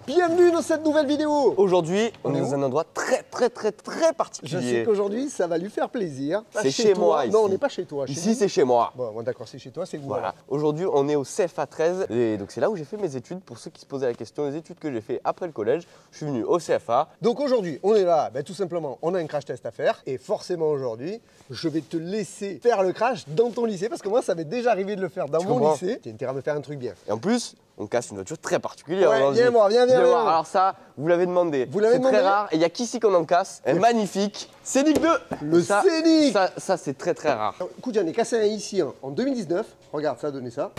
Bienvenue dans cette nouvelle vidéo. Aujourd'hui, on est où dans un endroit très particulier. Je sais qu'aujourd'hui, ça va lui faire plaisir. C'est chez moi, Non, ici. on n'est pas chez toi. Ici, c'est chez moi. Bon, d'accord, c'est chez toi, c'est vous. Voilà. Aujourd'hui, on est au CFA 13 et donc c'est là où j'ai fait mes études. Pour ceux qui se posaient la question, les études que j'ai fait après le collège, je suis venu au CFA. Donc aujourd'hui, on est là, tout simplement, on a un crash test à faire. Et forcément aujourd'hui, je vais te laisser faire le crash dans ton lycée. Parce que moi, ça m'est déjà arrivé de le faire dans mon lycée. Tu as intérêt à me faire un truc bien. Et en plus, on casse une voiture très particulière. Ouais, viens voir. Alors ça, vous l'avez demandé. C'est très rare et il n'y a qu'ici qu'on en casse. Un magnifique Scénic 2. Le Scénic. Ça c'est très rare. Écoute, j'en ai cassé un ici en 2019. Regarde, ça a donné ça.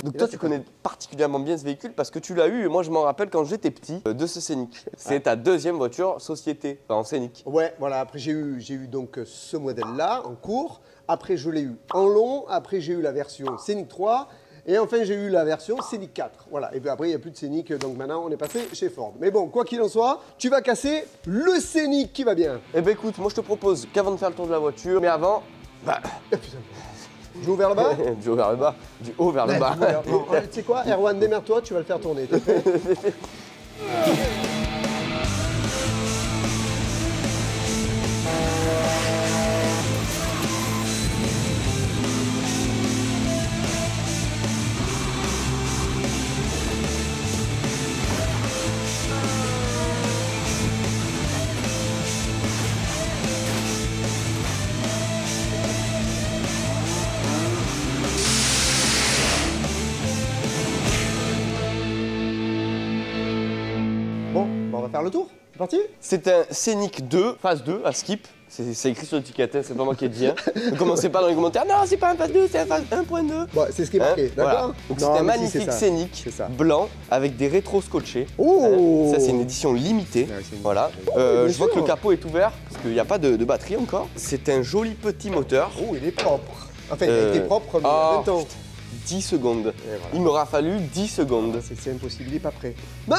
Donc toi, tu connais particulièrement bien ce véhicule parce que tu l'as eu et moi je m'en rappelle quand j'étais petit de ce Scénic. C'est ta deuxième voiture société, en Scénic. Ouais, voilà, après j'ai eu donc ce modèle-là en cours. Après je l'ai eu en long. Après j'ai eu la version Scénic 3. Et enfin, j'ai eu la version Scénic 4. Voilà. Et puis après, il n'y a plus de Scénic, donc maintenant, on est passé chez Ford. Mais bon, quoi qu'il en soit, tu vas casser le Scénic qui va bien. Eh ben écoute, moi je te propose qu'avant de faire le tour de la voiture, mais avant, du haut vers le bas. Du haut vers le bas, du haut vers le bas. Tu sais quoi, Erwan, démerde-toi, tu vas le faire tourner. Bon, on va faire le tour. C'est parti? C'est un Scénic 2, phase 2, à skip. C'est écrit sur l'étiquette, hein, c'est pas moi qui ai dit. Hein. Ne commencez pas dans les commentaires, non, c'est pas un phase 2, c'est un phase 1.2. Bon, c'est ce qui est marqué, d'accord. Voilà. Donc c'est un magnifique Scénic blanc avec des rétros scotchés. Oh, ça, c'est une édition limitée. Ouais, voilà. Je vois que le capot est ouvert parce qu'il n'y a pas de batterie encore. C'est un joli petit moteur. Oh, il est propre. Enfin, il a été propre, mais en même temps. 10 secondes. Voilà. Il m'aura fallu 10 secondes. C'est impossible, il n'est pas prêt. Non,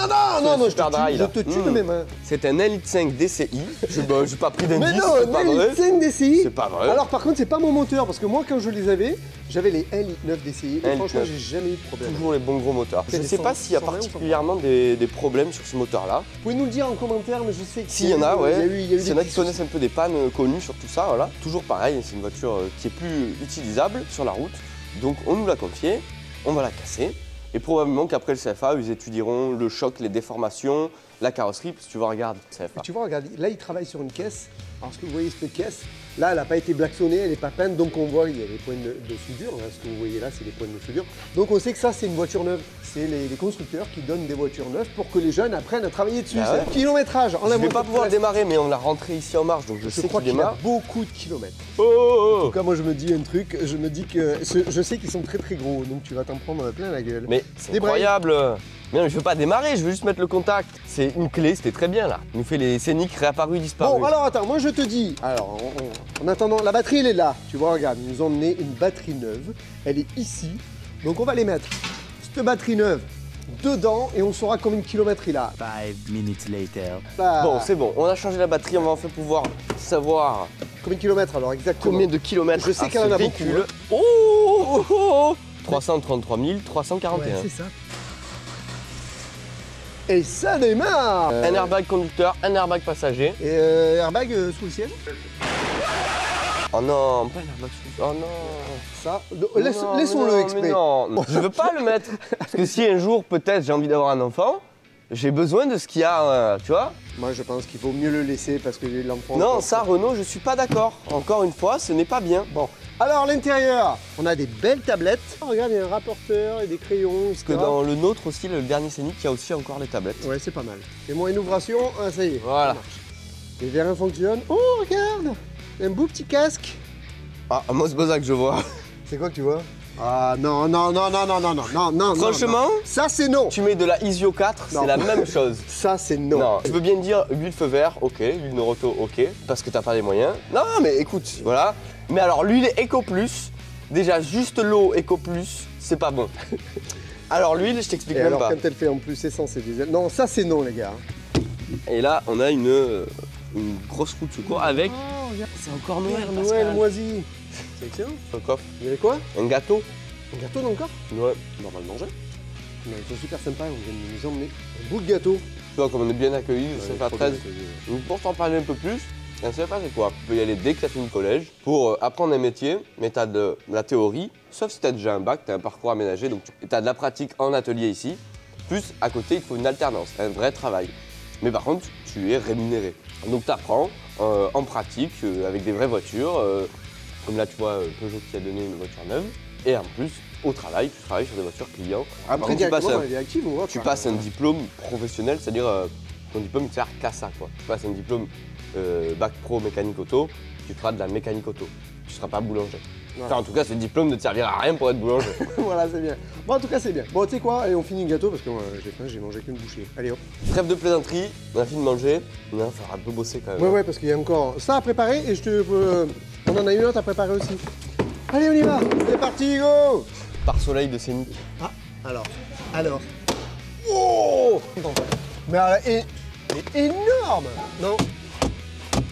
je te tue de mes mains. C'est un 1,5 litre DCI. Je pas pris d'indice. Mais non, un 1,5 litre DCI. C'est pas vrai. Alors par contre, c'est pas mon moteur, parce que moi, quand je les avais, j'avais les 1,9 litre DCI. Et franchement, j'ai jamais eu de problème. Toujours les bons gros moteurs. Je ne sais pas s'il y a particulièrement des problèmes sur ce moteur-là. Vous pouvez nous le dire en commentaire, mais je sais que s'il y en a, ouais. Il y en a qui connaissent un peu des pannes connues sur tout ça, voilà. Toujours pareil, c'est une voiture qui est plus utilisable sur la route. Donc on nous l'a confiée. On va la casser et probablement qu'après le CFA, ils étudieront le choc, les déformations, la carrosserie, parce que tu vois, regarde, CFA. Tu vois, regarde, là, il travaille sur une caisse. Alors, ce que vous voyez, cette caisse, là, elle n'a pas été blacksonnée, elle n'est pas peinte, donc on voit, il y a des points de soudure. Là, ce que vous voyez là, c'est des points de soudure. Donc, on sait que ça, c'est une voiture neuve. C'est les constructeurs qui donnent des voitures neuves pour que les jeunes apprennent à travailler dessus. Ah ouais. Kilométrage. Je ne vais pas pouvoir démarrer, mais on l'a rentré ici en marche, donc je sais qu'il démarre. Beaucoup de kilomètres. Oh. En tout cas, moi, je me dis un truc, je me dis que je sais qu'ils sont très gros, donc tu vas t'en prendre plein la gueule. Mais c'est incroyable. Mais non, je veux pas démarrer, je veux juste mettre le contact. C'est une clé, c'était très bien là. Il nous fait les Scénic réapparus, disparus. Bon, alors attends, moi je te dis. Alors, en attendant, la batterie elle est là. Tu vois, regarde, ils nous ont emmené une batterie neuve. Elle est ici. Donc on va les mettre, cette batterie neuve, dedans et on saura combien de kilomètres il a. 5 minutes later. Bon, c'est bon, on a changé la batterie, on va enfin pouvoir savoir. Combien de kilomètres alors exactement? Combien de kilomètres? Je sais qu'elle en a beaucoup. Oh 333 341. Ouais, c'est ça. Et ça démarre. Un airbag conducteur, un airbag passager. Et airbag sous le siège. Oh non, pas un airbag sous. Oh non. Ça, laissons-le exprès. Non, je veux pas le mettre. Parce que si un jour, peut-être, j'ai envie d'avoir un enfant, j'ai besoin de ce qu'il y a, tu vois. Moi, je pense qu'il vaut mieux le laisser parce que l'enfant... Non, ça, Renault, je suis pas d'accord. Encore une fois, ce n'est pas bien. Bon, alors l'intérieur, on a des belles tablettes. Oh, regarde, il y a un rapporteur et des crayons, etc. Parce que dans le nôtre aussi, le dernier Scénic, il y a aussi encore les tablettes. Ouais, c'est pas mal. Et moi, une ouvration, ah, ça y est. Voilà. Les vérins fonctionnent. Oh, regarde, un beau petit casque. Ah, moi, c'est pas ça que je vois. C'est quoi que tu vois? Ah non. Franchement, ça c'est non. Tu mets de la Isio 4, c'est la même chose. Ça c'est non. Non, je veux bien dire huile feu vert, ok, l'huile Noroto, ok, parce que t'as pas les moyens. Non, mais écoute, voilà. Mais alors l'huile Eco Plus, déjà juste l'eau Eco Plus, c'est pas bon. Alors l'huile, je t'explique même alors, pas. Quand elle fait en plus essence et diesel. Non, ça c'est non les gars. Et là, on a une grosse roue de secours avec. Oh, c'est encore Noël moisi. C'est excellent. Un coffre. Il y avait quoi? Un gâteau. Un gâteau encore? Ouais, on va le manger. Non, ils sont super sympas, on vient de nous emmener un bout de gâteau. Tu vois, comme on est bien accueillis, Ouais, CFA trop 13. bien accueillis, ouais. Donc pour t'en parler un peu plus, un CFA c'est quoi? Tu peux y aller dès que tu as fini le collège pour apprendre un métier, mais tu as de la théorie, sauf si tu as déjà un bac, tu as un parcours aménagé, donc tu as de la pratique en atelier ici. Plus à côté, il faut une alternance, un vrai travail. Mais par contre, tu es rémunéré. Donc tu apprends en pratique avec des vraies voitures, comme là tu vois Peugeot qui a donné une voiture neuve. Et en plus, au travail, tu travailles sur des voitures clients. Après, elle est active ou tu passes un diplôme professionnel, c'est-à-dire ton diplôme ne sert qu'à ça, quoi. Tu passes un diplôme bac pro mécanique auto, tu feras de la mécanique auto. Tu ne seras pas boulanger. Ouais. Enfin, en tout cas, ce diplôme ne te servira à rien pour être boulanger. Voilà, c'est bien. Bon, en tout cas, c'est bien. Bon, tu sais quoi? Allez, on finit le gâteau parce que j'ai faim, j'ai mangé qu'une bouchée. Allez, hop. Trêve de plaisanterie, on a fini de manger. Il va falloir un peu bosser quand même. Ouais, parce qu'il y a encore ça à préparer et on en a une autre à préparer aussi. Allez, on y va. C'est parti, go! Par soleil de Scénic. Ah, alors. Oh! Mais alors, elle est énorme! Non?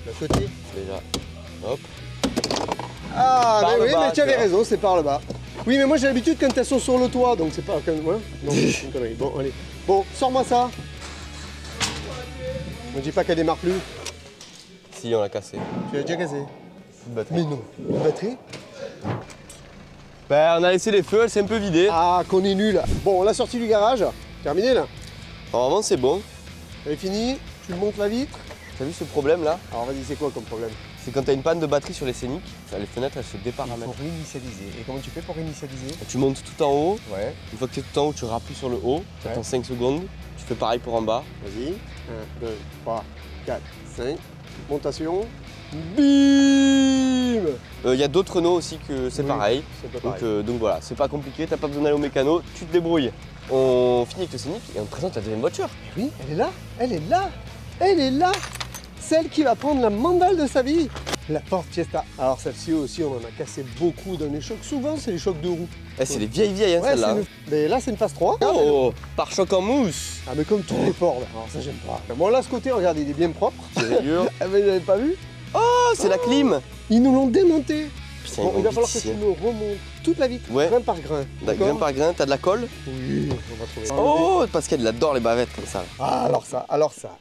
D'un côté. Déjà, hop. Ah, Par mais le oui, bas, mais tu avais tu vois. raison, c'est par le bas. Oui, mais moi j'ai l'habitude quand elles sont sur le toit, donc c'est pas comme. Ouais, non, c'est une connerie. Bon, allez. Bon, sors-moi ça. Ne dis pas qu'elle démarre plus. Si, on l'a cassé. Tu l'as déjà cassé. Une batterie. Mais non. Une batterie? Ben, on a laissé les feux, elle s'est un peu vidée. Ah, qu'on est nul. Bon, on l'a sorti du garage. Terminé là. Normalement, c'est bon. Elle est finie. Tu montes la vitre. T'as vu ce problème là? Alors vas-y, c'est quoi comme problème? C'est quand t'as une panne de batterie sur les Scénic, les fenêtres elles se déparamètrent. Pour réinitialiser. Et comment tu fais pour réinitialiser? Tu montes tout en haut, Ouais. une fois que tu es tout en haut, tu rappuies sur le haut, tu attends 5 secondes, tu fais pareil pour en bas. Vas-y. 1, 2, 3, 4, 5. Montation. Bim! Il y a d'autres Renault aussi que c'est Oui, pareil. c'est pas pareil. Donc voilà, c'est pas compliqué, t'as pas besoin d'aller au mécano, tu te débrouilles. On finit avec le Scénic et on te présente la deuxième voiture. Mais oui, elle est là. Elle est là. Elle est là. Celle qui va prendre la mandale de sa vie. La Ford Fiesta. Alors celle-ci aussi, on en a cassé beaucoup dans les chocs. Souvent, c'est les chocs de roue. Eh, c'est les vieilles hein, Ouais, celle-là. mais là, c'est une phase 3. Oh, pare-choc en mousse. Ah, mais comme tous les Ford. Alors ça, j'aime pas. Bon, là, ce côté, regarde, il est bien propre. C'est rayures. Ah, mais j'avais pas vu. Oh, c'est la clim. Ils nous l'ont démonté. Putain, Bon, ils il va vont falloir vite que ici, tu hein. me remontes toute la vitre, Ouais. grain par grain. Grain par grain, t'as de la colle. Oui, on va trouver. Oh, Pascal, il adore les bavettes comme ça. Ah, alors ça.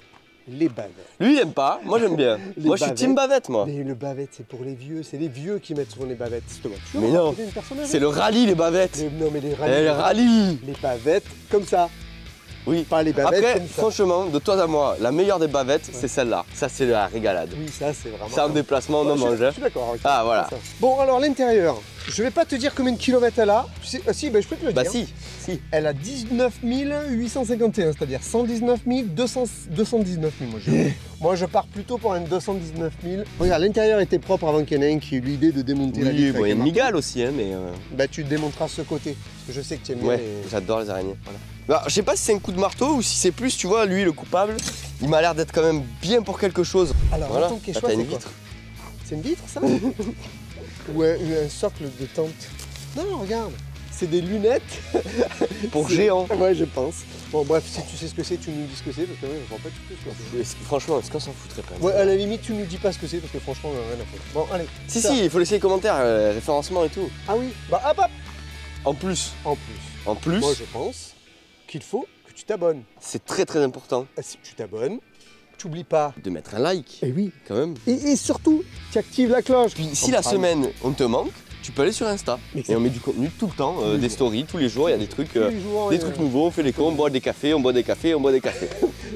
Les bavettes. Lui, il aime pas, moi j'aime bien. Les Moi, je suis team bavette, moi. Mais le bavette, c'est pour les vieux. C'est les vieux qui mettent sur les bavettes. Cette voiture, Mais on va non, trouver une personne avec. c'est le rallye, les bavettes. Non, mais les Elle rallye. Les bavettes comme ça. Oui. Pas les bavettes Après, comme ça. franchement, de toi à moi, la meilleure des bavettes, c'est celle-là. Ça, c'est la régalade. Oui, ça, c'est vraiment. Ça, en déplacement, on en mange. Je hein. suis d'accord avec Ah, ça. voilà. C'est ça. Bon, alors l'intérieur. Je vais pas te dire combien de kilomètres elle a. Tu sais, si, ben, je peux te le Bah dire. si. Elle a 19 851, c'est-à-dire 119 219 000. Moi, je pars plutôt pour un 219 000. Regarde, l'intérieur était propre avant qu'il y en ait un qui ait eu l'idée de démonter la Oui, vitre. bon, il y a avec une un migale aussi, hein, mais... marteau. Bah, tu démonteras ce côté. Parce que je sais que tu aimes bien Ouais, les... j'adore les araignées. Voilà. Bah, je sais pas si c'est un coup de marteau ou si c'est plus, tu vois, lui, le coupable, il m'a l'air d'être quand même bien pour quelque chose. Alors, Voilà, attends, là, qu'est-ce t'as que une c'est quoi? vitre. C'est une vitre, ça? Ou un socle de tente? Non, regarde. C'est des lunettes. Pour C'est- géant. Ouais, je pense. Bon, bref, si tu sais ce que c'est, tu nous dis ce que c'est, parce que ouais, je vois pas du tout ce que c'est. Franchement, est-ce qu'on s'en foutrait pas? Ouais, à la limite, tu nous dis pas ce que c'est, parce que franchement, on a rien à foutre. Bon, allez. Si, ça. si, il faut laisser les commentaires, référencement et tout. Ah oui, bah hop, hop. En plus, En plus, moi je pense qu'il faut que tu t'abonnes. c'est très très important Si tu t'abonnes, tu n'oublies pas. de mettre un like, Et oui. quand même. Et surtout, tu actives la cloche. Puis si la semaine, on te manque, tu peux aller sur Insta. Mais Et on met du contenu tout le temps, les des jours. stories, tous les jours, il y a des trucs, Tous les jours, des trucs nouveaux, on fait les cons, on boit des cafés, on boit des cafés, on boit des cafés.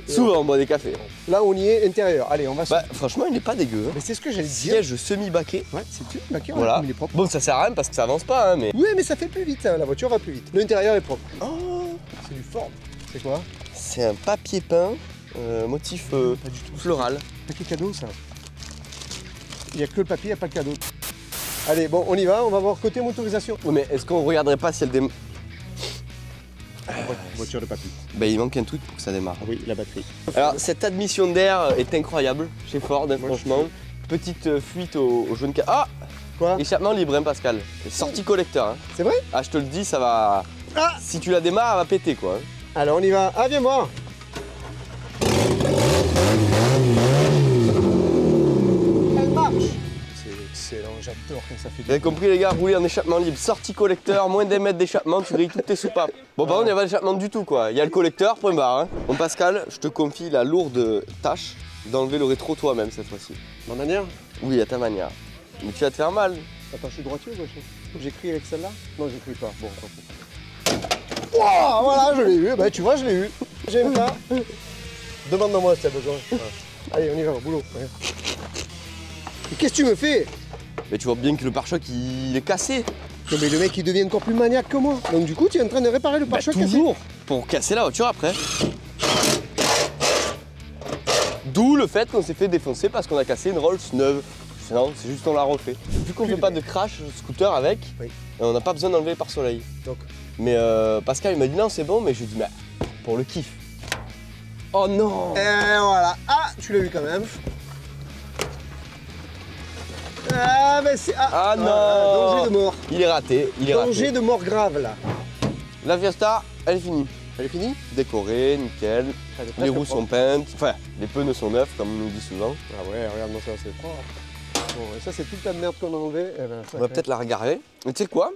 Souvent, on boit des cafés. Là, on y est intérieur. Allez, on va Bah, franchement, il n'est pas dégueu. hein. Mais c'est ce que j'allais te dire. Siège semi-baqué. Ouais, c'est tout. Bah, ok, Voilà. il est propre. Bon, ça sert à rien parce que ça avance pas, hein, mais. Oui, mais ça fait plus vite, ça. La voiture va plus vite. L'intérieur est propre. Oh, c'est du Ford. C'est quoi? C'est un papier peint, motif Pas du tout. floral. Papier cadeau, ça. Il n'y a que le papier, il n'y a pas le cadeau. Allez, bon, on y va. On va voir côté motorisation. Oui, mais est-ce qu'on regarderait pas si elle démarre? Voiture de papy. Bah, il manque un truc pour que ça démarre. Ah oui, la batterie. Alors, cette admission d'air est incroyable chez Ford, hein, Moi, franchement. Petite fuite au jaune. Ah! Quoi? Échappement libre, hein, Pascal. Sortie collecteur. Hein. C'est vrai? Ah, je te le dis, ça va. Ah! Si tu la démarres, elle va péter, quoi. hein. Alors, on y va. Ah, viens voir. Elle marche. C'est excellent. J'adore quand ça fait Vous avez compris les gars, rouler en échappement libre, sortie collecteur, moins d'un mètre d'échappement, tu grilles toutes tes soupapes. Bon par contre il n'y a pas d'échappement du tout quoi, il y a le collecteur, point barre. Hein. Bon Pascal, je te confie la lourde tâche d'enlever le rétro toi-même cette fois-ci. Ma manière? Oui, à ta manière. Mais tu vas te faire mal. Attends, je suis droitier ou gaucher? J'écris avec celle-là? Non, j'écris pas. Bon, on s'en fout. Wow, voilà, je l'ai eu. Bah, tu vois, je l'ai eu. J'aime pas. Demande-moi si t'as besoin. Voilà. Allez, on y va, au boulot. Ouais. Mais qu'est-ce que tu me fais? Mais tu vois bien que le pare-choc il est cassé. Non, mais le mec, il devient encore plus maniaque que moi. Donc, du coup, tu es en train de réparer le pare-choc cassé? Toujours pour casser la voiture après. D'où le fait qu'on s'est fait défoncer parce qu'on a cassé une Rolls neuve. Non, c'est juste on l'a refait. Vu qu'on fait pas de crash scooter avec, oui. On n'a pas besoin d'enlever le pare-soleil. Donc. Mais Pascal il m'a dit non c'est bon, mais je lui ai dit mais pour le kiff. Oh non. Et voilà. Ah, tu l'as eu quand même. Ah, mais c'est... Ah non. Danger de mort. Il est raté, il est raté. Danger de mort grave là. La Fiesta, elle est finie. Elle est finie? Décorée, nickel. Les roues sont peintes, enfin les pneus sont neufs comme on nous dit souvent. Ah ouais, regarde-moi ça, c'est propre. Bon, et ça c'est toute la merde qu'on a enlevé. Eh ben, on va peut-être la regarder. Mais tu sais quoi?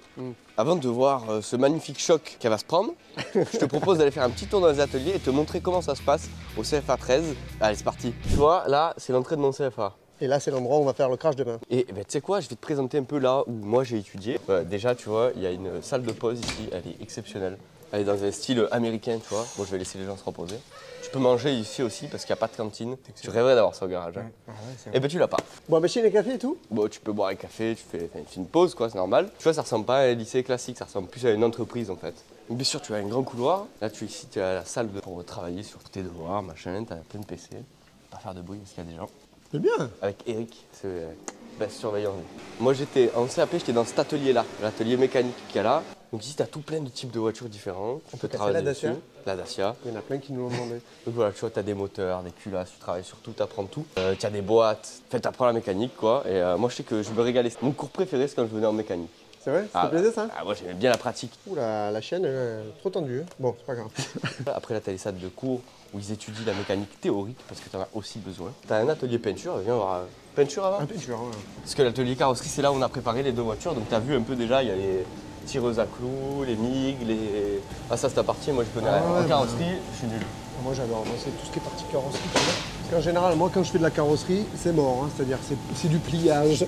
Avant de voir ce magnifique choc qu'elle va se prendre, je te propose d'aller faire un petit tour dans les ateliers et te montrer comment ça se passe au CFA 13. Allez, c'est parti. Tu vois, là, c'est l'entrée de mon CFA. Et là, c'est l'endroit où on va faire le crash demain. Et ben, tu sais quoi, je vais te présenter un peu là où moi j'ai étudié. Déjà, tu vois, il y a une salle de pause ici, elle est exceptionnelle. Elle est dans un style américain, tu vois. Bon, je vais laisser les gens se reposer. Tu peux manger ici aussi parce qu'il n'y a pas de cantine. Tu rêverais d'avoir ça au garage. Hein. Ah ouais, et ben tu l'as pas. Bon, bah chez les cafés et tout? Bon, tu peux boire un café, tu fais une pause, quoi, c'est normal. Tu vois, ça ressemble pas à un lycée classique, ça ressemble plus à une entreprise en fait. Bien sûr, tu as un grand couloir. Là, ici, tu as la salle pour travailler sur tes devoirs, machin. Tu as plein de PC. Pas faire de bruit parce qu'il y a des gens. C'est bien. Avec Eric, c'est best surveillant. Moi, j'étais en CAP, j'étais dans cet atelier-là, l'atelier mécanique qu'il y a là. Donc ici, tu as tout plein de types de voitures différents. On peut travailler dessus. La Dacia. Il y en a plein qui nous l'ont demandé. Donc voilà, tu vois, tu as des moteurs, des culasses, tu travailles sur tout, tu apprends tout. Tu as des boîtes, enfin, tu apprends la mécanique, quoi. Et moi, je sais que je me régalais. Mon cours préféré, c'est quand je venais en mécanique. C'est vrai? Ça te plaisait ça? Moi, j'aimais bien la pratique. Ouh, la chaîne, elle est trop tendue. Bon, c'est pas grave. Après, là, tu as les salles de cours où ils étudient la mécanique théorique parce que tu en as aussi besoin. Tu as un atelier peinture, viens voir. Peinture avant? Peinture, ouais. Parce que l'atelier carrosserie, c'est là où on a préparé les deux voitures. Donc tu as vu un peu déjà, il y a les tireuses à clous, les MIG, les... Ah ça c'est ta partie, moi je connais rien. En carrosserie, je suis nul. Moi j'adore, moi c'est tout ce qui est partie carrosserie. Tu vois. Parce qu'en général, moi quand je fais de la carrosserie, c'est mort, hein. C'est-à-dire c'est du pliage.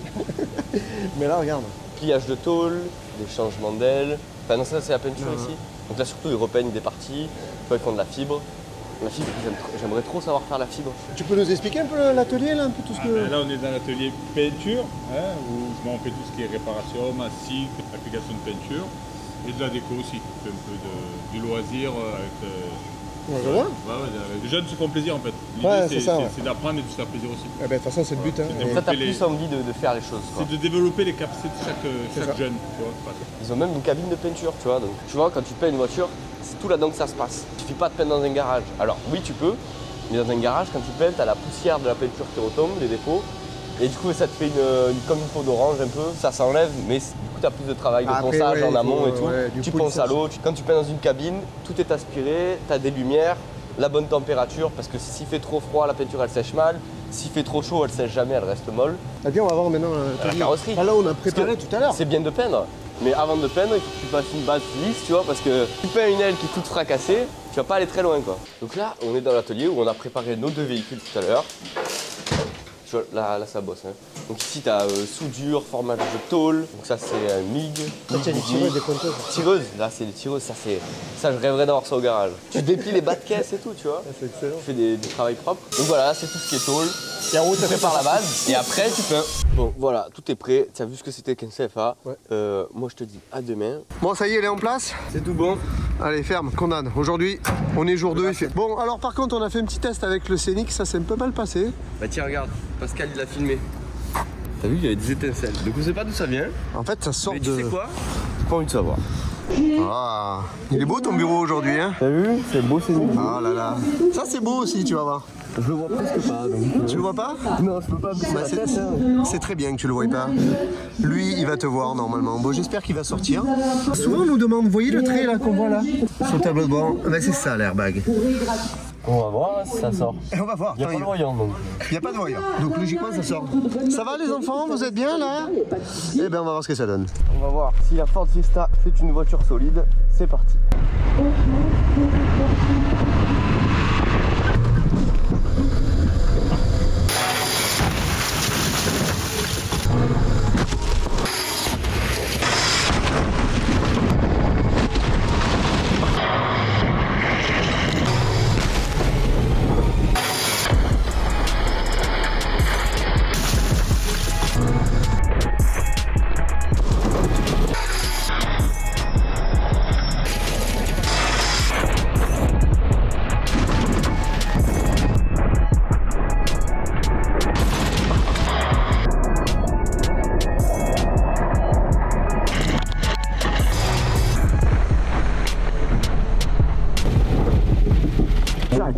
Mais là, regarde. Pliage de tôle, des changements d'ailes. Enfin non, ça c'est la peinture ici. Donc là surtout ils repeignent des parties, ils font de la fibre. La fibre, j'aimerais trop savoir faire la fibre. Tu peux nous expliquer un peu l'atelier là, un peu tout ce que... Ben là on est dans l'atelier peinture, hein, où on fait tout ce qui est réparation, massif, application de peinture et de la déco aussi. On fait un peu du loisir avec... les jeunes se font plaisir en fait. L'idée c'est d'apprendre et de se faire plaisir aussi. De toute façon c'est le but. Hein. Ça t'as plus envie de faire les choses. C'est de développer les capacités de chaque jeune. Tu vois. Ils ont même une cabine de peinture, tu vois. Donc, tu vois, quand tu peins une voiture, c'est tout là-dedans que ça se passe. Il suffit pas de peindre dans un garage. Alors oui tu peux, mais dans un garage quand tu peins, t'as la poussière de la peinture qui retombe, les défauts. Et du coup ça te fait comme une peau d'orange un peu, ça s'enlève, mais du coup tu as plus de travail de ponçage en amont et tout. Tu ponces à l'eau, quand tu peins dans une cabine, tout est aspiré, tu as des lumières, la bonne température, parce que s'il fait trop froid, la peinture elle sèche mal. S'il fait trop chaud, elle sèche jamais, elle reste molle. Et puis on va voir maintenant la carrosserie. Là on a préparé tout à l'heure. C'est bien de peindre, mais avant de peindre, il faut que tu fasses une base lisse, tu vois, parce que tu peins une aile qui est toute fracassée, tu vas pas aller très loin quoi. Donc là, on est dans l'atelier où on a préparé nos deux véhicules tout à l'heure. Tu vois, là ça bosse. Hein. Donc ici tu as soudure, formage de tôle, donc ça c'est un MIG. Là tu as des tireuses, des pointeuses. Tireuses, là c'est des tireuses, ça je rêverais d'avoir ça au garage. Tu déplies les bas de caisse et tout, tu vois. C'est excellent. Tu fais du travail propre. Donc voilà, c'est tout ce qui est tôle. Tu prépares la base et après tu peins. Bon voilà, tout est prêt. Tu as vu ce que c'était qu'un CFA. Ouais. Moi je te dis à demain. Bon ça y est, elle est en place. C'est tout bon. Allez, ferme, condamne. Aujourd'hui, on est jour 2. Bon, alors par contre, on a fait un petit test avec le Scénic, ça s'est un peu mal passé. Bah tiens, regarde, Pascal il l'a filmé. T'as vu, il y avait des étincelles. Donc on sait pas d'où ça vient. En fait, ça sort mais de... tu sais quoi? J'ai pas envie de savoir. Ah, il est beau ton bureau aujourd'hui, hein? T'as vu? C'est beau, c'est beau. Ah là là. Ça c'est beau aussi, tu vas voir. Je le vois presque pas. Donc, Tu le vois pas? non, je peux pas baisser la tête. C'est très bien que tu le vois pas. Lui, il va te voir normalement. Bon, j'espère qu'il va sortir. Souvent, on nous demande, vous voyez le trait là qu'on voit là sur le tableau de bord? Ben, c'est ça l'airbag. On va voir si ça sort. Et on va voir. Il n'y a pas de voyant donc. Il n'y a pas de voyant. Donc logiquement, ça sort. Ça va les enfants? Vous êtes bien là? Eh bien, on va voir ce que ça donne. On va voir si la Ford Fiesta fait une voiture solide. C'est parti.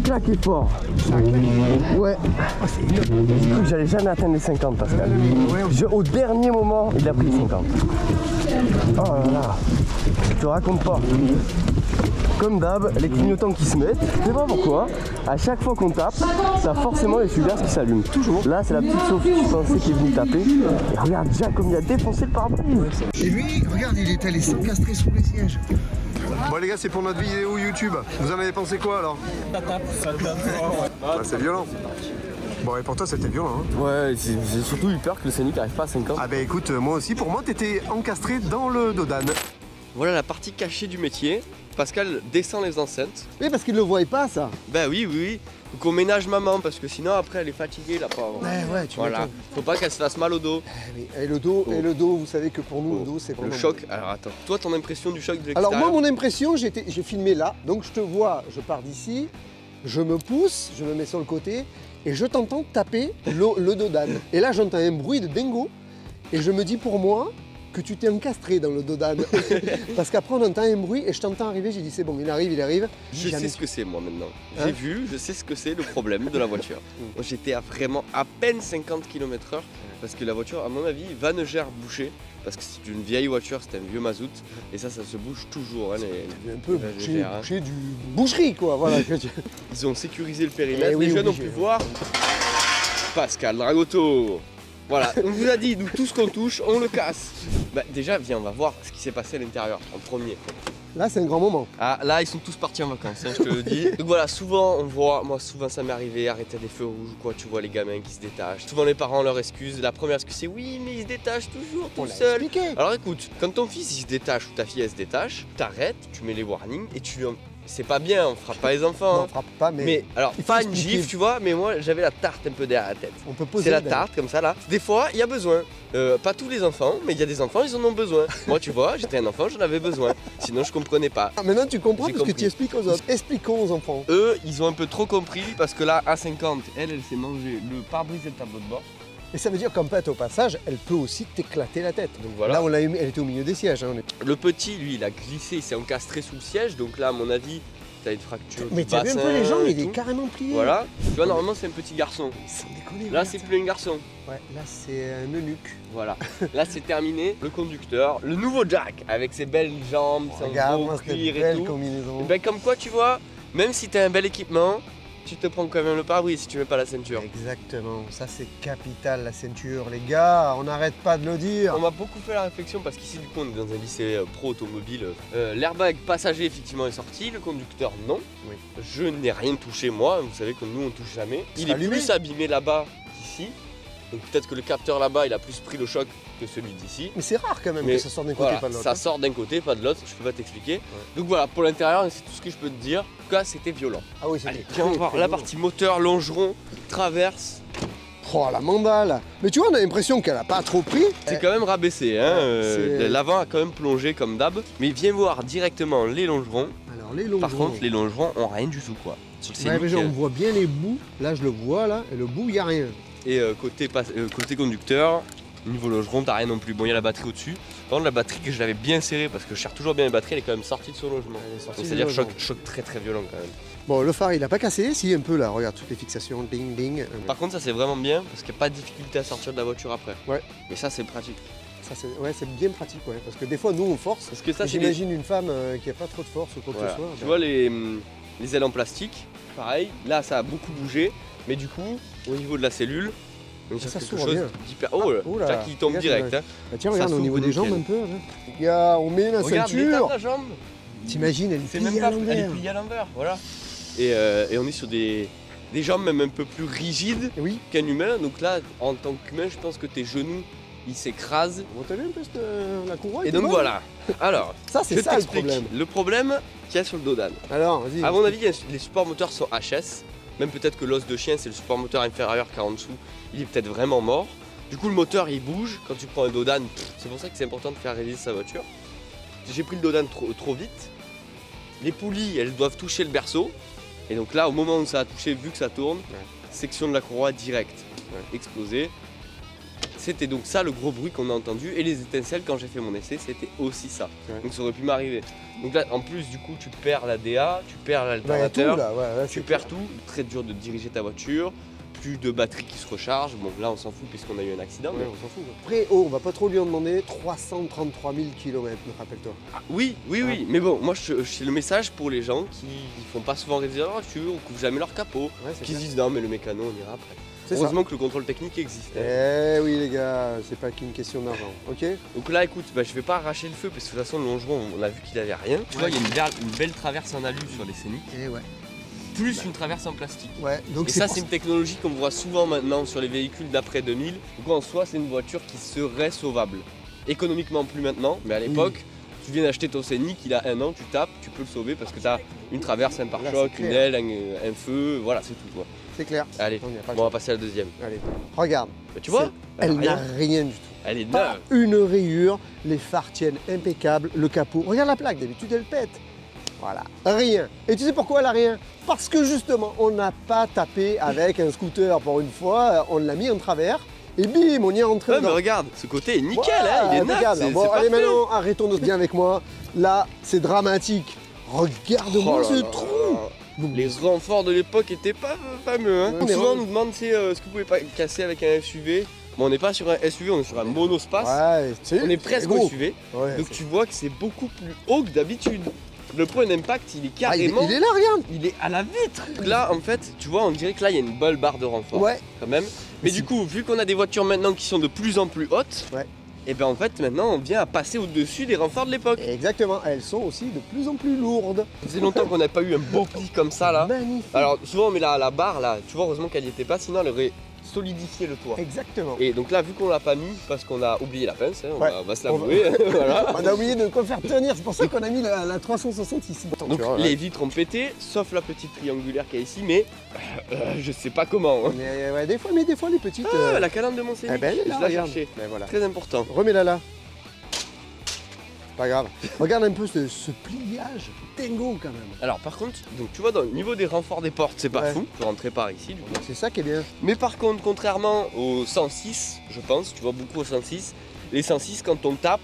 Claqué fort. Ouais. J'ai cru que j'allais jamais atteindre les 50 Pascal. Au dernier moment, il a pris les 50. Oh là là. Je te raconte pas. Comme d'hab, les clignotants qui se mettent, je sais pas pourquoi, à chaque fois qu'on tape, ça a forcément les fugères qui s'allument. Toujours. Là, c'est la petite Sophie qui pensait qu'il est venu taper. Et regarde déjà comme il a défoncé le pare-brise. Et lui, regarde, il est allé s'encastrer sous les sièges. Bon les gars, c'est pour notre vidéo YouTube. Vous en avez pensé quoi alors? Ça tape. C'est violent. Bon, et pour toi, c'était violent. Hein. Ouais, j'ai surtout eu peur que le Scénic n'arrive pas à 50. Ah bah écoute, moi aussi, pour moi, t'étais encastré dans le dos d'âne. Voilà la partie cachée du métier. Pascal descend les enceintes. Oui, parce qu'il ne le voyait pas, ça. Ben oui. Donc on ménage maman parce que sinon après elle est fatiguée la pauvre. Ouais, tu voilà. Faut pas qu'elle se fasse mal au dos. Et le dos, vous savez que pour nous, le dos, c'est vraiment... Le choc, alors attends, toi ton impression du choc de l'extérieur? Alors moi, mon impression, j'ai filmé là, donc je te vois, je pars d'ici, je me pousse, je me mets sur le côté, et je t'entends taper le dos d'âne. Et là, j'entends un bruit de dingo, et je me dis pour moi que tu t'es encastré dans le dos d'âne. Parce qu'après, on entend un bruit, et je t'entends arriver, j'ai dit c'est bon, il arrive. Je sais ce que c'est moi maintenant. J'ai vu, je sais ce que c'est le problème de la voiture. Moi j'étais à vraiment à peine 50 km/h, parce que la voiture, à mon avis, va ne gère boucher. Parce que c'est une vieille voiture, c'est un vieux mazout, et ça se bouge toujours. Hein, un peu boucher du boucherie, quoi. Voilà. Ils ont sécurisé le périmètre, les jeunes ont pu voir. Pascal Dragotto. Voilà, on vous a dit, nous tout ce qu'on touche, on le casse. Bah, déjà, viens, on va voir ce qui s'est passé à l'intérieur en premier. Là, c'est un grand moment. Ah, là, ils sont tous partis en vacances, hein, je te le dis. Donc voilà, souvent, on voit, moi, souvent ça m'est arrivé, arrêter des feux rouges ou quoi, tu vois les gamins qui se détachent. Souvent, les parents, leur excuse. La première excuse, c'est oui, mais ils se détachent toujours tout seul. Alors écoute, quand ton fils il se détache ou ta fille elle se détache, t'arrêtes, tu mets les warnings et tu c'est pas bien, on frappe pas les enfants. Non, on frappe pas, mais alors, pas une gifle, tu vois, mais moi j'avais la tarte un peu derrière la tête. On peut poser. C'est la tarte comme ça là. Des fois, il y a besoin. Pas tous les enfants, mais il y a des enfants, ils en ont besoin. Moi, tu vois, j'étais un enfant, j'en avais besoin. Sinon, je comprenais pas. Ah, maintenant tu comprends parce que tu expliques aux autres. Expliquons aux enfants. Eux, ils ont un peu trop compris parce que là, à 50, elle s'est mangé le pare-brise et le tableau de bord. Et ça veut dire qu'en fait, au passage, elle peut aussi t'éclater la tête. Donc voilà. Là, elle était au milieu des sièges. Hein, Le petit, lui, il a glissé, il s'est encastré sous le siège. Donc là, à mon avis, t'as une fracture. Mais tu as vu un peu les jambes, il est carrément plié. Voilà. Tu vois, normalement, c'est un petit garçon. Sans déconner. Là, c'est plus un garçon. Ouais, là, c'est un eunuque. Voilà. Là, c'est terminé. Le conducteur, le nouveau Jack, avec ses belles jambes, son beau cuir et tout. Combinaison. Et ben, comme quoi, tu vois, même si t'as un bel équipement, tu te prends quand même le pare-brise si tu mets pas la ceinture. Exactement, ça c'est capital la ceinture, les gars, on n'arrête pas de le dire. On m'a beaucoup fait la réflexion parce qu'ici du coup on est dans un lycée pro automobile. L'airbag passager effectivement est sorti, le conducteur non. Oui. Je n'ai rien touché moi, vous savez que nous on touche jamais. Il est allumé. plus abîmé là-bas qu'ici. Donc peut-être que le capteur là-bas il a plus pris le choc que celui d'ici. Mais c'est rare quand même que ça sorte d'un côté, voilà, pas de l'autre. Ça sort d'un côté, pas de l'autre, je peux pas t'expliquer. Ouais. Donc voilà, pour l'intérieur, c'est tout ce que je peux te dire. En tout cas, c'était violent. Ah oui, c'était viens voir la partie moteur, longeron, traverse. Oh la mandale. Mais tu vois, on a l'impression qu'elle a pas trop pris. C'est quand même rabaissé, hein. L'avant a quand même plongé comme d'hab. Mais viens voir directement les longerons. Alors les longerons. Par contre, les longerons ont rien du tout quoi. Sur le Scénic, on voit bien les bouts. Là, je le vois là, et le bout, il n'y a rien. Et côté conducteur, Niveau logeron, t'as rien non plus. Bon, il y a la batterie au-dessus. Par contre, la batterie que je l'avais bien serrée parce que je serre toujours bien les batteries, elle est quand même sortie de son logement. C'est-à-dire choc très très violent quand même. Bon, le phare il a pas cassé, si un peu là, regarde toutes les fixations, ding ding. Par contre, ça c'est vraiment bien parce qu'il n'y a pas de difficulté à sortir de la voiture après. Ouais. Et ça c'est pratique. Ça c'est bien pratique, ouais, parce que des fois nous on force. Parce que ça, j'imagine une femme qui a pas trop de force ou quoi que ce soit. Tu vois les ailes en plastique, pareil. Là, ça a beaucoup bougé, mais du coup, au niveau de la cellule, on est sur quelque chose d'hyper. Oh là, qui tombe direct. Hein. Bah tiens, regarde au niveau des jambes un peu. Les gars, on met la ceinture. La jambe. T'imagines, elle est pliée à l'envers. Elle est pliée à l'envers, voilà. Et on est sur des jambes même un peu plus rigides qu'un humain. Donc là, en tant qu'humain, je pense que tes genoux, ils s'écrasent. Bon, t'as vu un peu la courroie? Et donc voilà. Alors, ça c'est ça le problème. Le problème qu'il y a sur le dos d'âne. Alors, vas-y. À mon avis, les supports moteurs sont HS. Même peut-être que l'os de chien, c'est le support moteur inférieur qu'en dessous, il est peut-être vraiment mort. Du coup, le moteur, il bouge. Quand tu prends un dos d'âne, c'est pour ça que c'est important de faire réviser sa voiture. J'ai pris le dos d'âne trop vite. Les poulies, elles doivent toucher le berceau. Et donc là, au moment où ça a touché, vu que ça tourne, section de la courroie directe, explosée. C'était donc ça le gros bruit qu'on a entendu. Et les étincelles, quand j'ai fait mon essai, c'était aussi ça. Donc ça aurait pu m'arriver. Donc là, en plus, du coup, tu perds la DA, tu perds l'alternateur, tu perds tout. Très dur de diriger ta voiture. Plus de batterie qui se recharge. Bon, là, on s'en fout puisqu'on a eu un accident. Mais on s'en fout. Après, on va pas trop lui en demander. 333 000 km, rappelle-toi. Ah, oui. Mais bon, moi, c'est le message pour les gens qui font pas souvent réviser leur voiture, ou couvre jamais leur capot, qui se disent non, mais le mécano, on ira après. Heureusement que le contrôle technique existe. Eh oui, les gars, c'est pas qu'une question d'argent, ok? Donc là, écoute, je vais pas arracher le feu parce que de toute façon, le longeron, on a vu qu'il avait rien. Tu vois, il y a une belle traverse en alu sur les Scénic. Et Plus une traverse en plastique. Donc et ça, c'est une technologie qu'on voit souvent maintenant sur les véhicules d'après 2000. Donc en soi, c'est une voiture qui serait sauvable. Économiquement plus maintenant, mais à l'époque, tu viens d'acheter ton Scénic, il a 1 an, tu tapes, tu peux le sauver parce que tu as une traverse, un pare-choc, une aile, un feu, voilà, c'est tout. C'est clair. Allez, on va passer à la deuxième. Allez, regarde. Tu vois, elle n'a rien du tout. Elle est neuve. Pas une rayure, les phares tiennent impeccable, le capot. Regarde la plaque, d'habitude elle pète. Voilà, rien. Et tu sais pourquoi elle a rien? Parce que justement, on n'a pas tapé avec un scooter pour une fois, on l'a mis en travers. Et bim, on y est rentré dedans. Mais regarde, ce côté est nickel, il est neuf. Bon, allez maintenant, arrêtons de se bien avec moi. Là, c'est dramatique. Regarde-moi ce trou. Les renforts de l'époque étaient pas fameux. Hein. Souvent on nous demande ce que vous pouvez pas casser avec un SUV. Bon, on n'est pas sur un SUV, on est sur un monospace. On est presque au SUV. Donc tu vois que c'est beaucoup plus haut que d'habitude. Le point d'impact, il est carrément. Il est là, regarde. Il est à la vitre. Là, en fait, tu vois, on dirait que là, il y a une belle barre de renfort. Quand même. Mais du coup, vu qu'on a des voitures maintenant qui sont de plus en plus hautes, et bien en fait, maintenant, on vient à passer au-dessus des renforts de l'époque. Exactement. Elles sont aussi de plus en plus lourdes. Ça faisait longtemps qu'on n'a pas eu un beau pli comme ça, là. Magnifique. Alors, souvent, on met la barre, là. Tu vois, heureusement qu'elle n'y était pas, sinon, elle aurait solidifier le toit. Exactement. Et donc là, vu qu'on l'a pas mis, parce qu'on a oublié la pince, on va se l'avouer. Voilà. On a oublié de quoi faire tenir, c'est pour ça qu'on a mis la 360 ici. Donc les vitres ont pété, sauf la petite triangulaire qu'il y a ici, mais je sais pas comment. Hein. Mais, des fois les petites... la calandre de mon Scénic, ben, je l'ai cherchée. Voilà. Très important. Remets-la là. Pas grave. Regarde un peu ce pliage dingo quand même. Alors par contre, donc tu vois, dans le niveau des renforts des portes, c'est pas fou. Je rentrer par ici du coup. C'est ça qui est bien. Mais par contre, contrairement au 106, je pense, tu vois beaucoup au 106, les 106 quand on tape,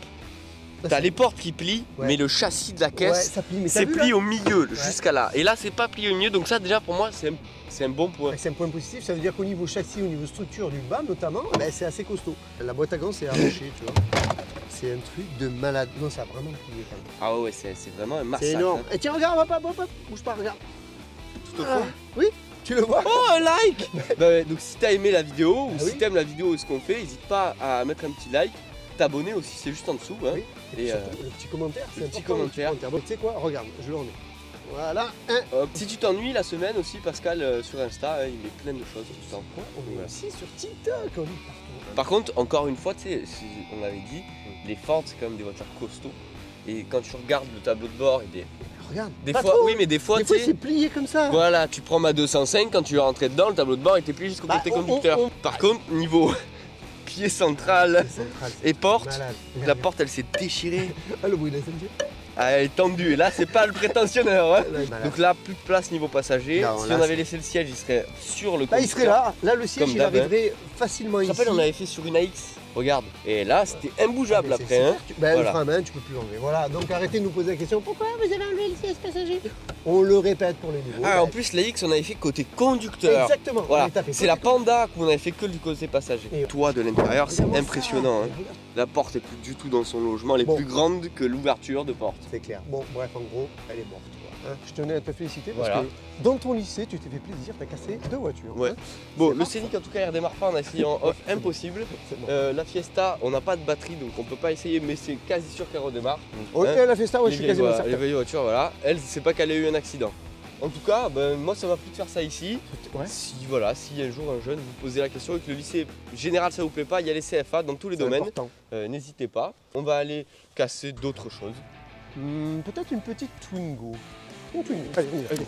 t'as les portes qui plient, mais le châssis de la caisse, c'est plié au milieu jusqu'à là. Et là, c'est pas plié au milieu, donc ça déjà pour moi, c'est un bon point. C'est un point positif, ça veut dire qu'au niveau châssis, au niveau structure du bas notamment, c'est assez costaud. La boîte à gants c'est arraché, tu vois. C'est un truc de malade. Non, ça a vraiment plié quand même. Ah ouais, c'est vraiment un massacre. C'est énorme. Hein. Et tiens, regarde, bouge pas, regarde. Tout au fond. Oui, tu le vois. Oh, un like. Donc si t'as aimé la vidéo, ou si t'aimes la vidéo et ce qu'on fait, n'hésite pas à mettre un petit like. T'abonner aussi, c'est juste en dessous. Hein. Oui. Et le petit commentaire, c'est un petit commentaire. Bon, tu sais quoi, regarde, je le remets. Voilà. Si tu t'ennuies la semaine aussi, Pascal sur Insta, il met plein de choses tout le temps. On est aussi sur TikTok, on est partout. Par contre, encore une fois, tu sais, on avait dit, les Ford c'est quand même des voitures costauds. Et quand tu regardes le tableau de bord, regarde. Des fois, oui, mais des fois, c'est plié comme ça. Voilà, tu prends ma 205, quand tu vas rentrer dedans, le tableau de bord était plié jusqu'au côté conducteur. Par contre, niveau pied central et porte, la porte elle s'est déchirée. Ah, le bruit de la SNCF. Ah, elle est tendue, et là c'est pas le prétentionneur. Hein. Donc là, plus de place niveau passager. Non, si on avait laissé le siège, il serait sur le conducteur. Là, il serait là. Là, le siège, il arriverait facilement ici. Je te rappelle, on avait fait sur une AX. Regarde. Et là, c'était imbougeable C'est après. Hein. Ben, Voilà. le frein à main, tu peux plus l'enlever. Voilà, donc arrêtez de nous poser la question, pourquoi vous avez enlevé le siège passager? On le répète pour les nouveaux. Ah, en plus, la X, on avait fait côté conducteur. Exactement. Voilà. On est tapé C'est la côté Panda qu'on avait fait que du côté passager. Et- Toi, de l'intérieur, c'est Regarde-moi impressionnant. ça. Hein. La porte est plus du tout dans son logement. Elle est Bon. plus grande que l'ouverture de porte. C'est clair. Bon, bref, en gros, elle est morte. Quoi. Hein, je tenais à te féliciter parce Voilà. que dans ton lycée, tu t'es fait plaisir, t'as cassé 2 voitures. Ouais. Hein. Bon, C'est le rare, Scénic, en tout cas, il redémarre pas. On a essayé en off, impossible. C'est bon. La Fiesta, on n'a pas de batterie, donc on peut pas essayer, mais c'est quasi sûr qu'elle redémarre. Ok, Hein. elle a fait ça, ouais, je suis quasiment Les certain. vieilles voitures, voilà. Elle, c'est pas qu'elle ait eu un accident. En tout cas, ben, moi, ça m'a plu de faire ça ici. Ouais. Si un jour un jeune vous posez la question et que le lycée général ça vous plaît pas, il y a les CFA dans tous les C'est domaines. important. N'hésitez pas. On va aller casser d'autres choses. Peut-être une petite Twingo. Une Twingo. Allez, on y va. Allez.